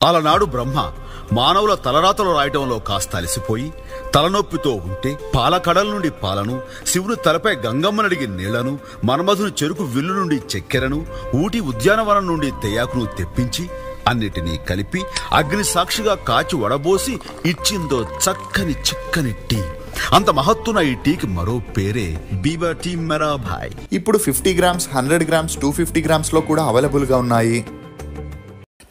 అలనాడు బ్రహ్మ మానవుల తలరాతలు రాయటంలో కాస్త అలసిపోయి తలనొప్పితో ఉంటే పాలకడల నుండి పాలను, శివుని తలపై గంగమ్మనడిగి నీళ్లను, మన్మధుని చెరుకు విల్లు నుండి చక్కెరను, ఊటి ఉద్యానవనం నుండి తెయాకును తెప్పించి అన్నిటినీ కలిపి అగ్ని సాక్షిగా కాచి వడబోసి ఇచ్చిందో చక్కని చిక్కని టీ. అంత మహత్తున ఈ టీకి మరో పేరే బీబా టీ మెరా భాయ్. ఇప్పుడు 50 గ్రామ్స్, 100 గ్రామ్స్, 250 గ్రామ్స్ లో కూడా అవైలబుల్ గా ఉన్నాయి.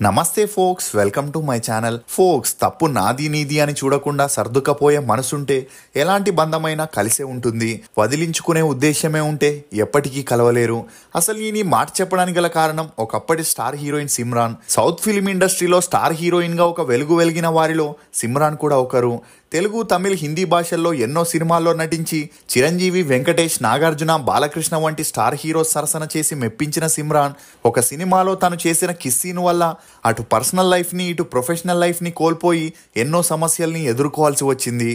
నమస్తే folks, welcome to my channel. Folks, తప్పు నాది నీది అని చూడకుండా సర్దుకపోయే మనసుంటే ఎలాంటి బంధమైనా కలిసే ఉంటుంది. వదిలించుకునే ఉద్దేశమే ఉంటే ఎప్పటికీ కలవలేరు. అసలు ఈ మాట చెప్పడానికి గల కారణం ఒకప్పటి star heroine Simran. South film ఇండస్ట్రీలో స్టార్ హీరోయిన్ గా ఒక వెలుగు వెలిగిన వారిలో సిమ్రాన్ కూడా ఒకరు. తెలుగు, తమిళ్, హిందీ భాషల్లో ఎన్నో సినిమాల్లో నటించి చిరంజీవి, వెంకటేష్, నాగార్జున, బాలకృష్ణ వంటి స్టార్ హీరోస్ సరసన చేసి మెప్పించిన సిమ్రాన్ ఒక సినిమాలో తను చేసిన కిస్ సీన్ వల్ల అటు పర్సనల్ లైఫ్ని ఇటు ప్రొఫెషనల్ లైఫ్ని కోల్పోయి ఎన్నో సమస్యల్ని ఎదుర్కోవాల్సి వచ్చింది.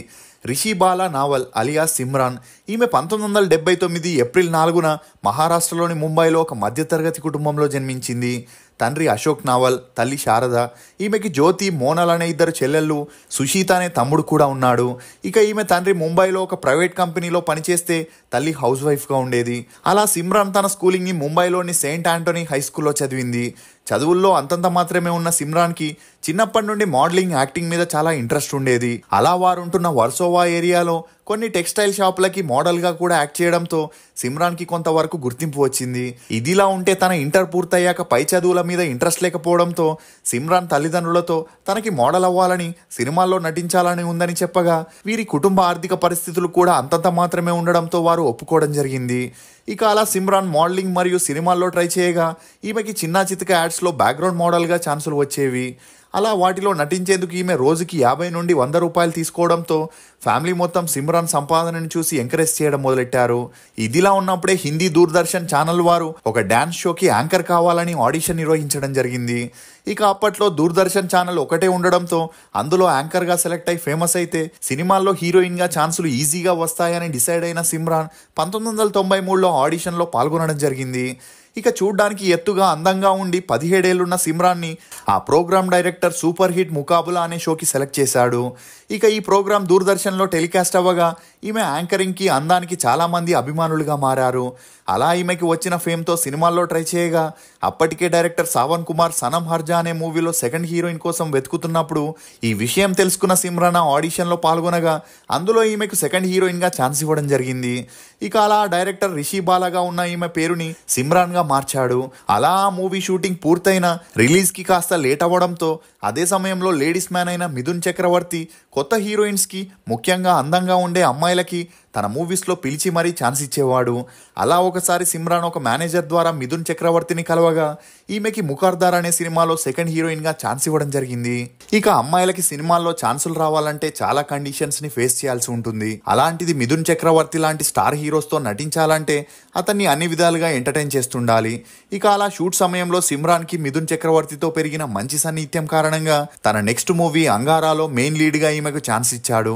రిషి బాలా నావల్ అలియాస్ సిమ్రాన్. ఈమె 1979 ఏప్రిల్ 4న మహారాష్ట్రలోని ముంబైలో ఒక మధ్యతరగతి కుటుంబంలో జన్మించింది. తండ్రి అశోక్ నావల్, తల్లి శారద. ఈమెకి జ్యోతి, మోనల్ అనే 2 చెల్లెళ్ళు, సుషీత అనే తమ్ముడు కూడా ఉన్నాడు. ఇక ఈమె తండ్రి ముంబైలో ఒక ప్రైవేట్ కంపెనీలో పనిచేస్తే తల్లి హౌస్ వైఫ్గా ఉండేది. అలా సిమ్రాన్ తన స్కూలింగ్ని ముంబైలోని సెయింట్ ఆంటోనీ హై స్కూల్లో చదివింది. చదువుల్లో అంతంత మాత్రమే ఉన్న సిమ్రాన్కి చిన్నప్పటి నుండి మోడలింగ్, యాక్టింగ్ మీద చాలా ఇంట్రెస్ట్ ఉండేది. అలా వారుంటున్న వర్సోవా ఏరియాలో కొన్ని టెక్స్టైల్ షాపులకి మోడల్గా కూడా యాక్ట్ చేయడంతో సిమ్రాన్కి కొంతవరకు గుర్తింపు వచ్చింది. ఇదిలా ఉంటే తన ఇంటర్ పూర్తయ్యాక పై చదువుల మీద ఇంట్రెస్ట్ లేకపోవడంతో సిమ్రాన్ తల్లిదండ్రులతో తనకి మోడల్ అవ్వాలని, సినిమాల్లో నటించాలని ఉందని చెప్పగా వీరి కుటుంబ ఆర్థిక పరిస్థితులు కూడా అంతంత మాత్రమే ఉండడంతో వారు ఒప్పుకోవడం జరిగింది. ఇక అలా సిమ్రాన్ మోడలింగ్ మరియు సినిమాల్లో ట్రై చేయగా ఈమెకి చిన్న చితక యాడ్స్లో బ్యాక్గ్రౌండ్ మోడల్గా ఛాన్సులు వచ్చేవి. అలా వాటిలో నటించేందుకు ఈమె రోజుకి 50 నుండి 100 రూపాయలు తీసుకోవడంతో ఫ్యామిలీ మొత్తం సిమ్రాన్ సంపాదనని చూసి ఎంకరేజ్ చేయడం మొదలెట్టారు. ఇదిలా ఉన్నప్పుడే హిందీ దూరదర్శన్ ఛానల్ వారు ఒక డ్యాన్స్ షోకి యాంకర్ కావాలని ఆడిషన్ నిర్వహించడం జరిగింది. ఇక అప్పట్లో దూరదర్శన్ ఛానల్ ఒకటే ఉండడంతో అందులో యాంకర్గా సెలెక్ట్ అయి ఫేమస్ అయితే సినిమాల్లో హీరోయిన్గా ఛాన్సులు ఈజీగా వస్తాయని డిసైడ్ అయిన సిమ్రాన్ 1993లో ఆడిషన్లో పాల్గొనడం జరిగింది. ఇక చూడ్డానికి ఎత్తుగా, అందంగా ఉండి 17 ఏళ్లున్న సిమ్రాన్ని ఆ ప్రోగ్రామ్ డైరెక్టర్ సూపర్ హిట్ ముకాబులా అనే షోకి సెలెక్ట్ చేశాడు. ఇక ఈ ప్రోగ్రామ్ దూరదర్శన్లో టెలికాస్ట్ అవ్వగా ఈమె యాంకరింగ్కి, అందానికి చాలామంది అభిమానులుగా మారారు. అలా ఈమెకి వచ్చిన ఫేమ్తో సినిమాల్లో ట్రై చేయగా అప్పటికే డైరెక్టర్ సావన్ కుమార్ సనం హర్జా అనే మూవీలో సెకండ్ హీరోయిన్ కోసం వెతుకుతున్నప్పుడు ఈ విషయం తెలుసుకున్న సిమ్రాన్ ఆడిషన్లో పాల్గొనగా అందులో ఈమెకు సెకండ్ హీరోయిన్గా ఛాన్స్ ఇవ్వడం జరిగింది. ఇక అలా డైరెక్టర్ రిషి బాలాగా ఉన్న ఈమె పేరుని సిమ్రాన్గా మార్చాడు. అలా ఆ మూవీ షూటింగ్ పూర్తయిన రిలీజ్కి కాస్త లేట్ అవ్వడంతో అదే సమయంలో లేడీస్ మ్యాన్ అయిన మిథున్ చక్రవర్తి కొత్త హీరోయిన్స్కి, ముఖ్యంగా అందంగా ఉండే అమ్మాయిలకి తన మూవీస్లో పిలిచి మరీ ఛాన్స్ ఇచ్చేవాడు. అలా ఒకసారి సిమ్రాన్ ఒక మేనేజర్ ద్వారా మిథున్ చక్రవర్తిని కలవగా ఈమెకి ముఖర్దార్ అనే సినిమాలో సెకండ్ హీరోయిన్గా ఛాన్స్ ఇవ్వడం జరిగింది. ఇక అమ్మాయిలకి సినిమాల్లో ఛాన్సులు రావాలంటే చాలా కండిషన్స్ని ఫేస్ చేయాల్సి ఉంటుంది. అలాంటిది మిథున్ చక్రవర్తి లాంటి స్టార్ హీరోస్తో నటించాలంటే అతన్ని అన్ని విధాలుగా ఎంటర్టైన్ చేస్తుండాలి. ఇక అలా షూట్ సమయంలో సిమ్రాన్కి మిథున్ చక్రవర్తితో పెరిగిన మంచి సన్నిహిత్యం కారణంగా తన నెక్స్ట్ మూవీ అంగారాలో మెయిన్ లీడ్గా ఈమెకు ఛాన్స్ ఇచ్చాడు.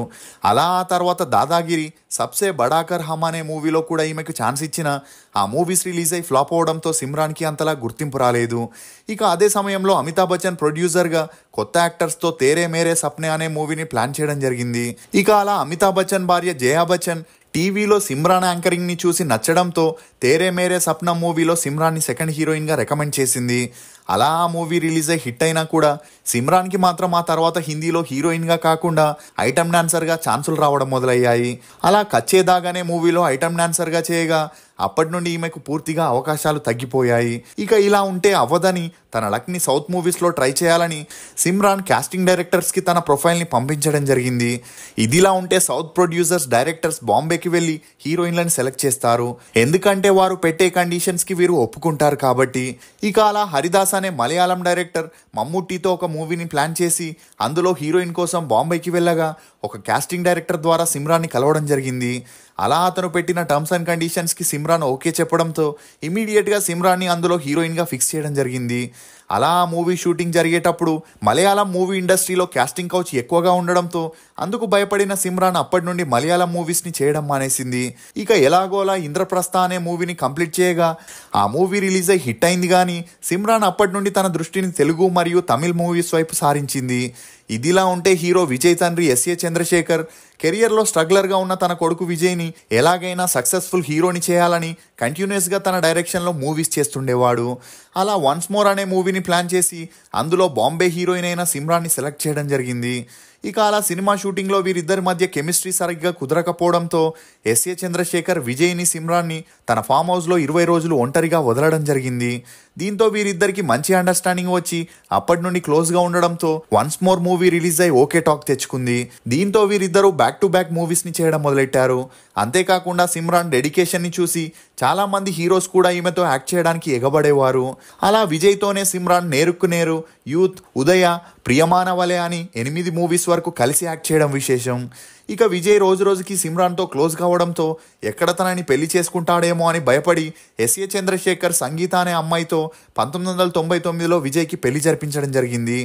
అలా ఆ తర్వాత దాదాగిరి, సబ్సే బడాకర్ హమ్ అనే మూవీలో కూడా ఈమెకు ఛాన్స్ ఇచ్చిన ఆ మూవీస్ రిలీజ్ అయి ఫ్లాప్ అవడంతో సిమ్రాన్కి అంతలా గుర్తింపు రాలేదు. ఇక అదే సమయంలో అమితాబ్ బచ్చన్ ప్రొడ్యూసర్గా కొత్త యాక్టర్స్తో తేరే మేరే సప్నే అనే మూవీని ప్లాన్ చేయడం జరిగింది. ఇక అలా అమితాబ్ బచ్చన్ భార్య జయా బచ్చన్ టీవీలో సిమ్రాన్ యాంకరింగ్ని చూసి నచ్చడంతో తేరే మేరే సప్నా మూవీలో సిమ్రాన్ని సెకండ్ హీరోయిన్గా రికమెండ్ చేసింది. అలా ఆ మూవీ రిలీజ్ అయి హిట్ అయినా కూడా సిమ్రాన్కి మాత్రం ఆ తర్వాత హిందీలో హీరోయిన్గా కాకుండా ఐటమ్ డాన్సర్గా ఛాన్సులు రావడం మొదలయ్యాయి. అలా కచ్చే దాగ్ అనే మూవీలో ఐటమ్ డాన్సర్గా చేయగా అప్పటి నుండి ఈమెకు పూర్తిగా అవకాశాలు తగ్గిపోయాయి. ఇక ఇలా ఉంటే అవ్వదని తన లక్ని సౌత్ మూవీస్లో ట్రై చేయాలని సిమ్రాన్ కాస్టింగ్ డైరెక్టర్స్కి తన ప్రొఫైల్ని పంపించడం జరిగింది. ఇదిలా ఉంటే సౌత్ ప్రొడ్యూసర్స్, డైరెక్టర్స్ బాంబేకి వెళ్ళి హీరోయిన్లను సెలెక్ట్ చేస్తారు. ఎందుకంటే వారు పెట్టే కండిషన్స్కి వీరు ఒప్పుకుంటారు కాబట్టి. ఇక అలా హరిదాస్ అనే మలయాళం డైరెక్టర్ మమ్ముట్టితో ఒక మూవీని ప్లాన్ చేసి అందులో హీరోయిన్ కోసం బాంబేకి వెళ్ళగా ఒక కాస్టింగ్ డైరెక్టర్ ద్వారా సిమ్రాన్ని కలవడం జరిగింది. అలా అతను పెట్టిన టర్మ్స్ అండ్ కండిషన్స్కి సిమ్రాన్ ఓకే చెప్పడంతో ఇమీడియట్గా సిమ్రాన్ని అందులో హీరోయిన్గా ఫిక్స్ చేయడం జరిగింది. అలా ఆ మూవీ షూటింగ్ జరిగేటప్పుడు మలయాళం మూవీ ఇండస్ట్రీలో కాస్టింగ్ కౌచ్ ఎక్కువగా ఉండడంతో అందుకు భయపడిన సిమ్రాన్ అప్పటి నుండి మలయాళం మూవీస్ని చేయడం మానేసింది. ఇక ఎలాగోలా ఇంద్రప్రస్థ అనే మూవీని కంప్లీట్ చేయగా ఆ మూవీ రిలీజ్ అయి హిట్ అయింది. కానీ సిమ్రాన్ అప్పటి నుండి తన దృష్టిని తెలుగు మరియు తమిళ్ మూవీస్ వైపు సారించింది. ఇదిలా ఉంటే హీరో విజయ్ తండ్రి ఎస్ఏ చంద్రశేఖర్ కెరియర్లో స్ట్రగ్లర్గా ఉన్న తన కొడుకు విజయ్ని ఎలాగైనా సక్సెస్ఫుల్ హీరోని చేయాలని కంటిన్యూస్గా తన డైరెక్షన్లో మూవీస్ చేస్తుండేవాడు. అలా వన్స్ మోర్ అనే మూవీని ప్లాన్ చేసి అందులో బాంబే హీరోయిన్ అయిన సిమ్రాన్ని సెలెక్ట్ చేయడం జరిగింది. ఇక అలా సినిమా షూటింగ్లో వీరిద్దరి మధ్య కెమిస్ట్రీ సరిగ్గా కుదరకపోవడంతో ఎస్ఏ చంద్రశేఖర్ విజయ్ని సిమ్రాన్ని తన ఫామ్ హౌస్లో 20 రోజులు ఒంటరిగా వదలడం జరిగింది. దీంతో వీరిద్దరికి మంచి అండర్స్టాండింగ్ వచ్చి అప్పటి నుండి క్లోజ్గా ఉండడంతో వన్స్ మోర్ మూవీ రిలీజ్ అయి ఓకే టాక్ తెచ్చుకుంది. దీంతో వీరిద్దరూ బ్యాక్ టు బ్యాక్ మూవీస్ని చేయడం మొదలెట్టారు. అంతేకాకుండా సిమ్రాన్ డెడికేషన్ని చూసి చాలా మంది హీరోస్ కూడా ఈమెతో యాక్ట్ చేయడానికి ఎగబడేవారు. అలా విజయ్తోనే సిమ్రాన్ నేరుకు నేరు, యూత్, ఉదయ, ప్రియమానవలే అని 8 మూవీస్ వరకు కలిసి యాక్ట్ చేయడం విశేషం. ఇక విజయ్ రోజు రోజుకి సిమ్రాన్తో క్లోజ్ కావడంతో ఎక్కడ తనని పెళ్లి చేసుకుంటాడేమో అని భయపడి ఎస్ఏ చంద్రశేఖర్ సంగీత అనే అమ్మాయితో 1999లో విజయ్కి పెళ్లి జరిపించడం జరిగింది.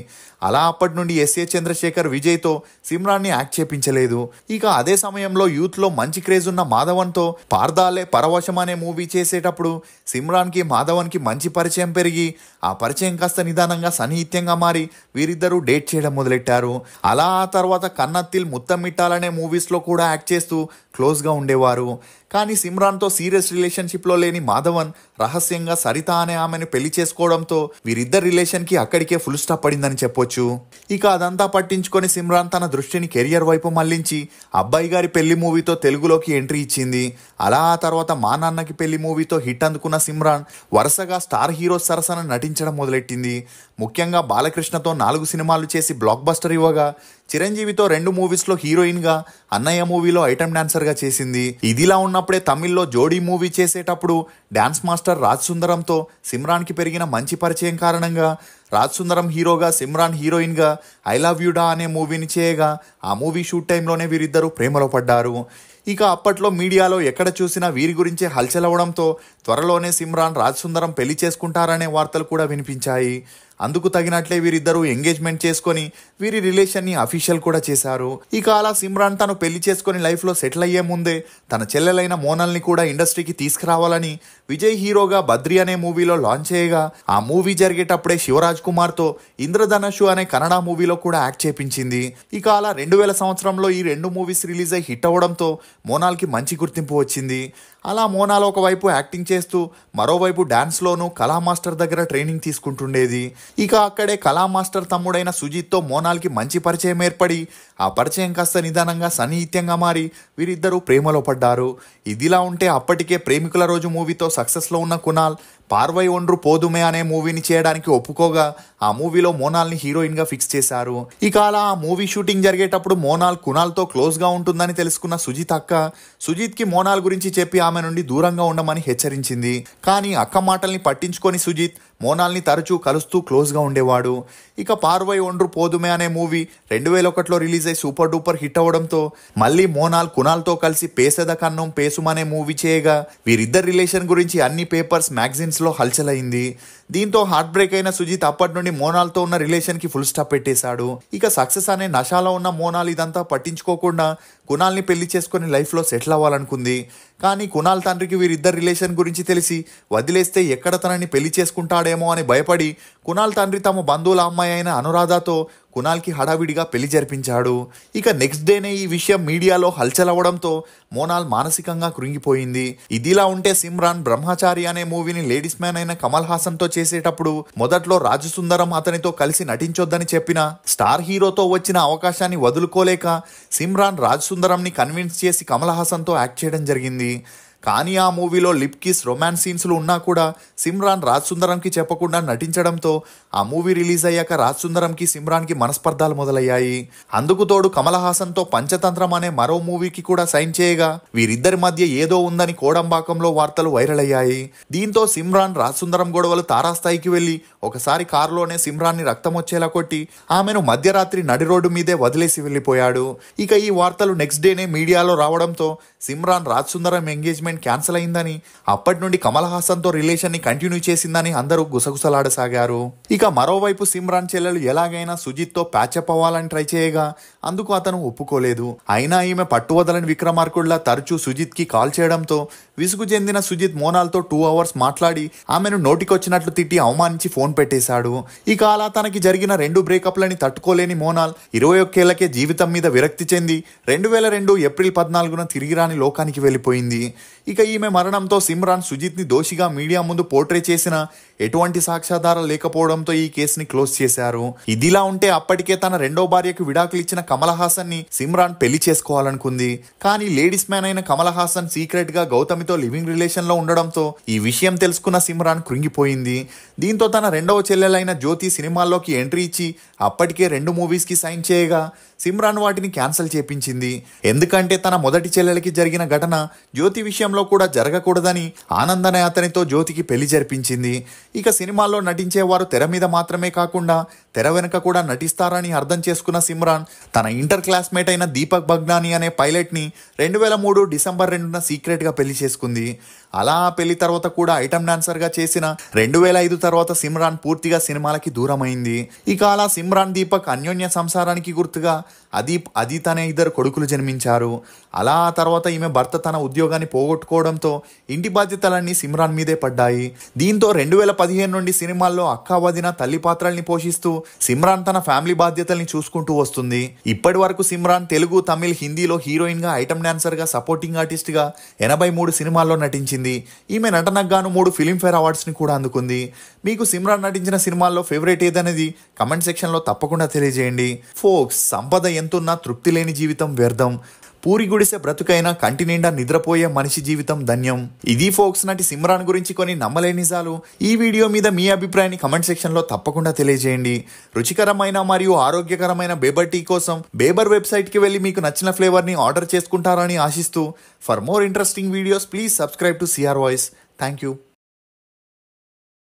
అలా అప్పటి నుండి ఎస్ఏ చంద్రశేఖర్ విజయ్తో సిమ్రాన్ని యాక్ట్ చేపించలేదు. ఇక అదే సమయంలో యూత్లో మంచి క్రేజ్ ఉన్న మాధవన్తో పార్దాలే పరవశం అనే మూవీ చేసేటప్పుడు సిమ్రాన్కి మాధవన్కి మంచి పరిచయం పెరిగి ఆ పరిచయం కాస్త నిదానంగా సన్నిహిత్యంగా మారి వీరిద్దరూ డేట్ చేయడం మొదలెట్టారు. అలా ఆ తర్వాత కన్నత్తిల్, ముత్తమిట్టాలనే మూవీస్లో కూడా యాక్ట్ చేస్తూ క్లోజ్గా ఉండేవారు. కానీ సిమ్రాన్తో సీరియస్ రిలేషన్షిప్లో లేని మాధవన్ రహస్యంగా సరిత అనే ఆమెను పెళ్లి చేసుకోవడంతో వీరిద్దరి రిలేషన్కి అక్కడికే ఫుల్ స్టాప్ పడిందని చెప్పొచ్చు. ఇక అదంతా పట్టించుకొని సిమ్రాన్ తన దృష్టిని కెరియర్ వైపు మళ్లించి అబ్బాయి గారి పెళ్లి మూవీతో తెలుగులోకి ఎంట్రీ ఇచ్చింది. అలా ఆ తర్వాత మా నాన్నకి పెళ్లి మూవీతో హిట్ అందుకున్న సిమ్రాన్ వరుసగా స్టార్ హీరోస్ సరసన నటించడం మొదలెట్టింది. ముఖ్యంగా బాలకృష్ణతో 4 సినిమాలు చేసి బ్లాక్ బస్టర్ ఇవ్వగా చిరంజీవితో 2 మూవీస్లో హీరోయిన్గా, అన్నయ్య మూవీలో ఐటమ్ డాన్సర్గా చేసింది. ఇదిలా ఉన్నప్పుడే తమిళ్లో జోడీ మూవీ చేసేటప్పుడు డాన్స్ మాస్టర్ రాజ్ సుందరంతో సిమ్రాన్కి పెరిగిన మంచి పరిచయం కారణంగా రాజ్ సుందరం హీరోగా, సిమ్రాన్ హీరోయిన్గా ఐ లవ్ యూ డా అనే మూవీని చేయగా ఆ మూవీ షూట్ టైంలోనే వీరిద్దరూ ప్రేమలో పడ్డారు. ఇక అప్పట్లో మీడియాలో ఎక్కడ చూసినా వీరి గురించే హల్చల్ అవడంతో త్వరలోనే సిమ్రాన్ రాజ్ సుందరం పెళ్లి చేసుకుంటారనే వార్తలు కూడా వినిపించాయి. అందుకు తగినట్లే వీరిద్దరూ ఎంగేజ్మెంట్ చేసుకొని వీరి రిలేషన్ని అఫీషియల్ కూడా చేశారు. ఇక అలా సిమ్రాన్ తను పెళ్లి చేసుకొని లైఫ్లో సెటిల్ అయ్యే ముందే తన చెల్లెలైన మోనల్ని కూడా ఇండస్ట్రీకి తీసుకురావాలని విజయ్ హీరోగా బద్రి అనే మూవీలో లాంచ్ చేయగా ఆ మూవీ జరిగేటప్పుడే శివరాజ్ కుమార్తో ఇంద్రధనుషు అనే కన్నడ మూవీలో కూడా యాక్ట్ చేపించింది. ఇక అలా 2000 సంవత్సరంలో ఈ 2 మూవీస్ రిలీజ్ అయి హిట్ అవ్వడంతో మోనాల్కి మంచి గుర్తింపు వచ్చింది. అలా మోనాల్ ఒకవైపు యాక్టింగ్ చేస్తూ మరోవైపు డాన్స్లోనూ కళా మాస్టర్ దగ్గర ట్రైనింగ్ తీసుకుంటుండేది. ఇక అక్కడే కళా మాస్టర్ తమ్ముడైన సుజిత్తో మోనాల్కి మంచి పరిచయం ఏర్పడి ఆ పరిచయం కాస్త నిదానంగా సన్నిహిత్యంగా మారి వీరిద్దరూ ప్రేమలో పడ్డారు. ఇదిలా ఉంటే అప్పటికే ప్రేమికుల రోజు మూవీతో సక్సెస్లో ఉన్న కునాల్ పార్వై ఒండ్రు పోదుమే అనే మూవీని చేయడానికి ఒప్పుకోగా ఆ మూవీలో మోనాల్ని హీరోయిన్గా ఫిక్స్ చేశారు. ఇక అలా ఆ మూవీ షూటింగ్ జరిగేటప్పుడు మోనాల్ కునాల్తో క్లోజ్గా ఉంటుందని తెలుసుకున్న సుజిత్ అక్క సుజిత్కి మోనాల్ గురించి చెప్పి ఆమె నుండి దూరంగా ఉండమని హెచ్చరించింది. కానీ అక్క మాటల్ని పట్టించుకొని సుజిత్ మోనాల్ని తరచూ కలుస్తూ క్లోజ్గా ఉండేవాడు. ఇక పార్వై ఒండ్రు పోదుమే అనే మూవీ 2001లో రిలీజ్ అయి సూపర్ డూపర్ హిట్ అవ్వడంతో మళ్ళీ మోనాల్ కునాల్తో కలిసి పేసెద కన్నం పేసుం అనే మూవీ చేయగా వీరిద్దరి రిలేషన్ గురించి అన్ని పేపర్స్, మ్యాగజైన్స్లో హల్చల్ అయింది. దీంతో హార్ట్ బ్రేక్ అయిన సుజిత్ అప్పటి నుండి మోనాల్తో ఉన్న రిలేషన్కి ఫుల్ స్టాప్ పెట్టేశాడు. ఇక సక్సెస్ అనే నషాలో ఉన్న మోనాల్ ఇదంతా పట్టించుకోకుండా కునాల్ని పెళ్లి చేసుకుని లైఫ్లో సెటిల్ అవ్వాలనుకుంది. కానీ కునాల్ తండ్రికి వీరిద్దరి రిలేషన్ గురించి తెలిసి వదిలేస్తే ఎక్కడ తనని పెళ్లి చేసుకుంటాడేమో అని భయపడి కునాల్ తండ్రి తమ బంధువుల అమ్మాయి అయిన అనురాధతో కునాల్కి హడావిడిగా పెళ్లి జరిపించాడు. ఇక నెక్స్ట్ డేనే ఈ విషయం మీడియాలో హల్చల్ అవ్వడంతో మోనాల్ మానసికంగా కృంగిపోయింది. ఇదిలా ఉంటే సిమ్రాన్ బ్రహ్మచారి అనే మూవీని లేడీస్ మ్యాన్ అయిన కమల్ హాసన్తో చేసేటప్పుడు మొదట్లో రాజు సుందరం అతనితో కలిసి నటించొద్దని చెప్పిన స్టార్ హీరోతో వచ్చిన అవకాశాన్ని వదులుకోలేక సిమ్రాన్ రాజ్ సుందరంని కన్విన్స్ చేసి కమల్ హాసన్తో యాక్ట్ చేయడం జరిగింది. కానీ ఆ మూవీలో లిప్ కిస్, రొమాన్స్ సీన్స్లు ఉన్నా కూడా సిమ్రాన్ రాజ్ సుందరంకి చెప్పకుండా నటించడంతో ఆ మూవీ రిలీజ్ అయ్యాక రాజ్ సుందరంకి సిమ్రాన్కి మనస్పర్ధాలు మొదలయ్యాయి. అందుకు తోడు కమల్ హాసన్తో పంచతంత్రం అనే మరో మూవీకి కూడా సైన్ చేయగా వీరిద్దరి మధ్య ఏదో ఉందని కోడంబాకంలో వార్తలు వైరల్ అయ్యాయి. దీంతో సిమ్రాన్ రాజ్ సుందరం గొడవలు తారాస్థాయికి వెళ్లి ఒకసారి కారులోనే సిమ్రాన్ని రక్తం వచ్చేలా కొట్టి ఆమెను మధ్యరాత్రి నడి రోడ్డు మీదే వదిలేసి వెళ్లిపోయాడు. ఇక ఈ వార్తలు నెక్స్ట్ డేనే మీడియాలో రావడంతో సిమ్రాన్ రాజ్ సుందరం ఎంగేజ్మెంట్ ఎంగేజ్మెంట్ క్యాన్సిల్ అయిందని, అప్పటి నుండి కమల్ హాసన్ తో రిలేషన్ ని కంటిన్యూ చేసిందని అందరూ గుసగుసలాడసాగారు. ఇక మరోవైపు సిమ్రాన్ చెల్లెలు ఎలాగైనా సుజిత్ తో ప్యాచప్ అవ్వాలని ట్రై చేయగా అందుకు అతను ఒప్పుకోలేదు. అయినా ఈమె పట్టువదలని విక్రమార్కుడిలా తరచూ సుజిత్ కి కాల్ చేయడంతో విసుగు చెందిన సుజిత్ మోనాల్తో 2 hours మాట్లాడి ఆమెను నోటికొచ్చినట్లు తిట్టి అవమానించి ఫోన్ పెట్టేశాడు. ఇక అలా తనకి జరిగిన 2 బ్రేకప్లని తట్టుకోలేని మోనాల్ 21 ఏళ్లకే జీవితం మీద విరక్తి చెంది 2002 ఏప్రిల్ 14న తిరిగి రాని లోకానికి వెళ్ళిపోయింది. ఇక ఈమె మరణంతో సిమ్రాన్ సుజిత్ ని దోషిగా మీడియా ముందు పోర్ట్రే చేసిన ఎటువంటి సాక్ష్యాధారాలు లేకపోవడంతో ఈ కేసుని క్లోజ్ చేశారు. ఇదిలా ఉంటే అప్పటికే తన రెండో భార్యకు విడాకులు ఇచ్చిన కమల్ హాసన్ ని సిమ్రాన్ పెళ్లి చేసుకోవాలనుకుంది. కానీ లేడీస్ మ్యాన్ అయిన కమల్ హాసన్ సీక్రెట్ గా గౌతమితో లివింగ్ రిలేషన్ లో ఉండడంతో ఈ విషయం తెలుసుకున్న సిమ్రాన్ కృంగిపోయింది. దీంతో తన రెండవ చెల్లెలైన జ్యోతి సినిమాల్లోకి ఎంట్రీ ఇచ్చి అప్పటికే 2 మూవీస్ కి సైన్ చేయగా సిమ్రాన్ వాటిని క్యాన్సిల్ చేపించింది. ఎందుకంటే తన మొదటి చెల్లెలకి జరిగిన ఘటన జ్యోతి విషయంలో కూడా జరగకూడదని ఆనంద్ అనే అతనితో జ్యోతికి పెళ్లి జరిపించింది. ఇక సినిమాల్లో నటించేవారు తెర మీద మాత్రమే కాకుండా తెర వెనుక కూడా నటిస్తారని అర్థం చేసుకున్న సిమ్రాన్ తన ఇంటర్ క్లాస్మేట్ అయిన దీపక్ బగ్నాని అనే పైలట్ ని 2003 డిసెంబర్ 2న సీక్రెట్ గా పెళ్లి చేసుకుంది. అలా ఆ పెళ్లి తర్వాత కూడా ఐటమ్ డాన్సర్ గా చేసిన 2005 తర్వాత సిమ్రాన్ పూర్తిగా సినిమాలకి దూరమైంది. ఇక అలా సిమ్రాన్ దీపక్ అన్యోన్య సంసారానికి గుర్తుగా అదీత్ అనే 2 కొడుకులు జన్మించారు. అలా ఆ తర్వాత ఈమె భర్త తన ఉద్యోగాన్ని పోగొట్టుకోవడంతో ఇంటి బాధ్యతలన్నీ సిమ్రాన్ మీదే పడ్డాయి. దీంతో 2015 నుండి సినిమాల్లో అక్కా వదిన తల్లి పాత్రల్ని పోషిస్తూ సిమ్రాన్ తన ఫ్యామిలీ బాధ్యతల్ని చూసుకుంటూ వస్తుంది. ఇప్పటి వరకు సిమ్రాన్ తెలుగు, తమిళ్, హిందీలో హీరోయిన్ గా, ఐటమ్ డాన్సర్ గా, సపోర్టింగ్ ఆర్టిస్ట్ గా 83 సినిమాల్లో నటించింది. ఈమె నటనకు గాను 3 ఫిలింఫేర్ అవార్డ్స్ ని కూడా అందుకుంది. మీకు సిమ్రాన్ నటించిన సినిమాల్లో ఫేవరెట్ ఏదనేది కమెంట్ సెక్షన్ లో తప్పకుండా తెలియజేయండి. ఫోక్స్, సంపద ఎంతున్నా తృప్తి లేని జీవితం వ్యర్థం, పూరి గుడిసె బ్రతుకైనా కంటి నిండా నిద్రపోయే మనిషి జీవితం ధన్యం. ఇది ఫోక్స్ నటి సిమ్రాన్ గురించి కొన్ని నమ్మలేని నిజాలు. ఈ వీడియో మీద మీ అభిప్రాయాన్ని కమెంట్ సెక్షన్ లో తప్పకుండా తెలియజేయండి. రుచికరమైన మరియు ఆరోగ్యకరమైన బేబర్ టీ కోసం బేబర్ వెబ్సైట్ కి వెళ్ళి మీకు నచ్చిన ఫ్లేవర్ ని ఆర్డర్ చేసుకుంటారని ఆశిస్తూ for more interesting videos please subscribe to CR voice. Thank you.